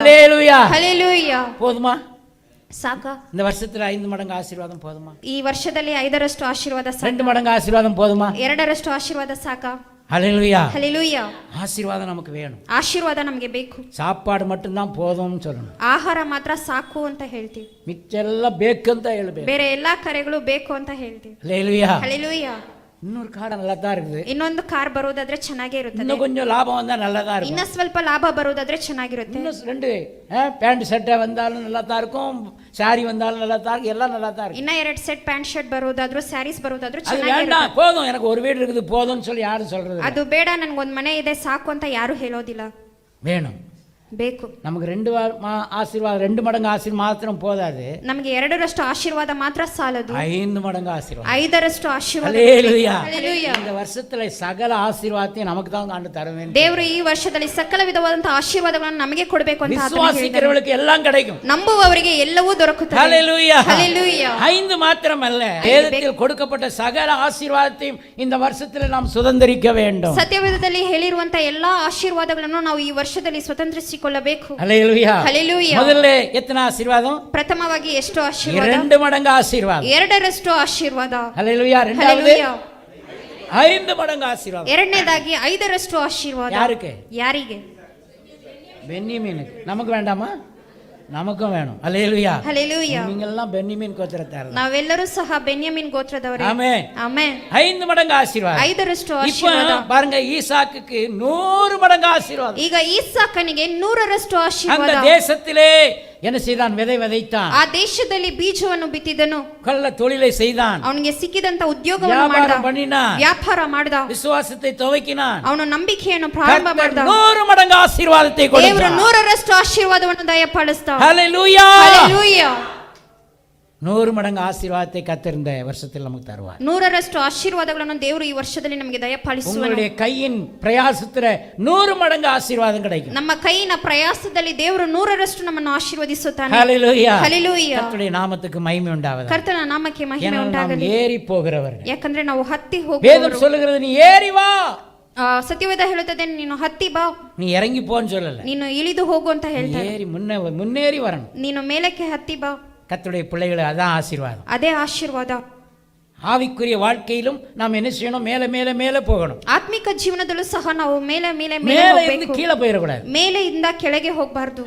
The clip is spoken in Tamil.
ஹல்லேலூயா. ಹಲ್ಲೆಲೂಯಾ. போதுமா? ಸಾಕಾ? இந்த வருஷத்துல 5 மடங்கு ஆசீர்வாதம் போதுமா? ಈ ವರ್ಷದಲ್ಲಿ 5ರಷ್ಟು ಆಶೀರ್ವಾದ ಸಾಕಾ? 2 மடங்கு ஆசீர்வாதம் போதுமா? 2ರಷ್ಟು ಆಶೀರ್ವಾದ ಸಾಕಾ? ஹல்லேலூயா. ಹಲ್ಲೆಲೂಯಾ. ஆசீர்வாதம் நமக்கு வேணும். ಆಶೀರ್ವಾದ ನಮಗೆ ಬೇಕು. சாப்பாடு மட்டும்தான் போதும்னு சொல்லணும். ಆಹಾರ ಮಾತ್ರ ಸಾಕು ಅಂತ ಹೇಳ್ತೀವಿ, ಮಿಚ್ಚೆಲ್ಲ ಬೇಕಂತ ಹೇಳ್ಬೇಕು. ಬೇರೆ ಎಲ್ಲಾ ಕರೆಗಳು ಬೇಕು ಅಂತ ಹೇಳ್ತೀವಿ. ஹல்லேலூயா. ಹಲ್ಲೆಲೂಯಾ. இன்னொரு காடை நல்லா தான் இருக்குது. ಇನ್ನೊಂದು ಕಾರ್ ಬರೋದಾದ್ರೆ ಚೆನ್ನಾಗೇ ಇರುತ್ತದೆ. இன்னும் கொஞ்சம் லாபம் வந்தா நல்லா தான் இருக்கும். ಇನ್ನ ಸ್ವಲ್ಪ ಲಾಭ ಬರೋದಾದ್ರೆ ಚೆನ್ನಾಗಿರುತ್ತೆ. இன்னும் 2 பேண்ட் சட்டை வந்தாலும் நல்லா தான் இருக்கும், சாரி வந்தாலும் நல்லா தான் இருக்கும், எல்லாம் நல்லா தான் இருக்கும். ಇನ್ನ 2 ಸೆಟ್ ಪ್ಯಾಂಟ್ ಶರ್ಟ್ ಬರೋದಾದ್ರೂ ಸ್ಯಾರೀಸ್ ಬರೋದಾದ್ರೂ அது ಚೆನ್ನಾಗಿರುತ್ತೆ. வேண்டாம் போதும், எனக்கு ஒரு வீடு இருக்குது போதும்னு சொல்லி யாரும் சொல்றது ಅದು ಬೇಡ, ನನಗೊಂದು ಮನೆ ಇದೆ ಸಾಕು ಅಂತ ಯಾರು ಹೇಳೋದಿಲ್ಲ. வேணும். ಬೇಕು. நமக்கு 2 ஆசீர்வாதம் 2 மடங்கு ஆசீர்வாதம் மாத்திரம் போதாது. ನಮಗೆ 2ರಷ್ಟು ಆಶೀರ್ವಾದ ಮಾತ್ರ ಸಾಲದು, 5 மடங்கு ஆசீர்வாதம். 5ರಷ್ಟು ಆಶೀರ್ವಾದ. ஹல்லேலூயா. ಹಲ್ಲೆಲೂಯಾ. இந்த வருஷத்துல சகல ஆசீர்வாதத்தையும் நமக்கு தான் ஆண்டு தர வேண்டும். ದೇವರು ಈ ವರ್ಷದಲ್ಲಿ ಸಕಲ ವಿಧವಾದಂತಹ ಆಶೀರ್ವಾದಗಳನ್ನು ನಮಗೆ ಕೊಡಬೇಕು ಅಂತ ಆತನು ಹೇಳಿದ್ದಾನೆ. விசுவாசிக்கிறவங்களுக்கு எல்லாம் கிடைக்கும். ನಂಬುವವರಿಗೆ ಎಲ್ಲವೂ ದೊರಕುತ್ತದೆ. ஹல்லேலூயா. ಹಲ್ಲೆಲೂಯಾ. 5 மாத்திரமல்ல, வேதத்தில் கொடுக்கப்பட்ட சகல ஆசீர்வாதத்தையும் இந்த வருஷத்துல நாம் சுதந்தரிக்க வேண்டும். ಸತ್ಯವೇದದಲ್ಲಿ ಹೇಳಿರುವಂತ ಎಲ್ಲಾ ಆಶೀರ್ವಾದಗಳನ್ನು ನಾವು ಈ ವರ್ಷದಲ್ಲಿ ಸ್ವತಂತ್ರಿಸಿಕೊಳ್ಳಬೇಕು. ஹல்லேலூயா. ಹಲ್ಲೆಲೂಯಾ. முதல்ல எத்தனை ஆசீர்வாதம்? ಪ್ರಥಮವಾಗಿ ಎಷ್ಟು ಆಶೀರ್ವಾದ? 2 மடங்கு ஆசீர்வாதம். 2ರಷ್ಟು ಆಶೀರ್ವಾದ. ஹல்லேலூயா. இரண்டாவது ಹಲ್ಲೆಲೂಯಾ. 5 மடங்கு ஆசீர்வாதம். ಎರಡನೇದಾಗಿ 5ರಷ್ಟು ಆಶೀರ್ವಾದ. யாருக்கு? ಯಾರಿಗೆ? பென்யமீனுக்கு. நமக்கு வேண்டாமா? நமக்கும் வேணும். ஹல்லேலூயா. ಹಲ್ಲೆಲೂಯಾ. நீங்க எல்லாம் பென்யமீன் கோத்திரத்தார். ನಾವೆಲ್ಲರೂ ಸಹ ಬೆನ್ಯಾಮಿನ್ ಗೋತ್ರದವರೇ. ஆமென். ಆಮೆನ್. 5 மடங்கு ஆசீர்வாதம். 5ರಷ್ಟು இப்போ ಆಶೀರ್ವಾದ. பாருங்க, ஈசாக்குக்கு 100 மடங்கு ஆசீர்வாதம். ಈಗ ಈಸಾಕನಿಗೆ 100ರಷ್ಟು அந்த ಆಶೀರ್ವಾದ. தேசத்திலே என்ன செய்தான்? விதை விதைத்தான். ಆ ದೇಶದಲ್ಲಿ ಬೀಜವನ್ನು ಬಿತ್ತಿದನು. கள்ள தொழிலை செய்தான். ಅವನಿಗೆ ಸಿಕ್ಕಿದಂತ ಉದ್ಯೋಗವನ್ನು ಮಾಡಿದ, வியாபாரம் பண்ணினான். ವ್ಯಾಪಾರ ಮಾಡಿದ, விசுவாசத்தை துவக்கினான். ಅವನು ನಂಬಿಕೆಯನ್ನು ಪ್ರಾರಂಭ ಮಾಡಿದ. 100 மடங்கு ஆசீர்வாதத்தை ದೇವರು கொடுத்தார். 100ರಷ್ಟು ಆಶೀರ್ವಾದವನ್ನು ದಯಪಾಲಿಸಿದ. ஹல்லேலூயா. ಹಲ್ಲೆಲೂಯಾ. 100 மடங்கு ஆசீர்வாதத்தை கர்த்தர் இந்த வருஷத்தில் நமக்கு தருவார். 100ರಷ್ಟು ಆಶೀರ್ವಾದಗಳನ್ನು ದೇವರು ಈ ವರ್ಷದಲ್ಲಿ ನಮಗೆ ದಯಪಾಲಿಸುವನು. உங்களுடைய கையின் பிரயாசத்துல 100 மடங்கு ஆசீர்வாதம் கிடைக்கும். ನಮ್ಮ ಕೈಯಿನ ಪ್ರಯಾಸದಲ್ಲಿ ದೇವರು 100ರಷ್ಟು ನಮ್ಮನ್ನು ಆಶೀರ್ವದಿಸುತ್ತಾನೆ. ஹல்லேலூயா. ಹಲ್ಲೆಲೂಯಾ. கர்த்தருடைய நாமத்துக்கு மகிமை உண்டாவதாக. ಕರ್ತನ ನಾಮಕ್ಕೆ ಮಹಿಮೆ நாம் ಉಂಟಾಗಲಿ. ஏறி போகிறவர்கள். ಯಾಕಂದ್ರೆ ನಾವು ಹತ್ತಿ வேதம் ಹೋಗುವವರು. சொல்லுகிறது, நீ ஏறி வா. ಸತ್ಯವೇದ ಹೇಳುತ್ತದೆ, ನೀನು ಹತ್ತಿ ಬಾ, நீ இறங்கி போன்னு சொல்லல. ನೀನು ಇಳಿದು ಹೋಗು ಅಂತ ಹೇಳ್ತಾರೆ. ஏறி முன்னேறி வரணும். ನೀನು ಮೇಲಕ್ಕೆ ಹತ್ತಿ ಬಾ. கர்த்தருடைய பிள்ளைகளை அதான் ஆசீர்வாதம். ಅದೇ ಆಶೀರ್ವಾದ. ஆவிக்குரிய வாழ்க்கையிலும் நாம் என்ன செய்யணும்? மேல மேல மேல போகணும். ಆತ್ಮಿಕ ಜೀವನದಲ್ಲೂ ಸಹ ನಾವು ಮೇಲೆ ಮೇಲೆ ಮೇಲೆ மேல இருந்து ಹೋಗ್ಬೇಕು. கீழே போயிடக்கூடாது. ಮೇಲೆಯಿಂದ ಕೆಳಗೆ ಹೋಗಬಾರ್ದು.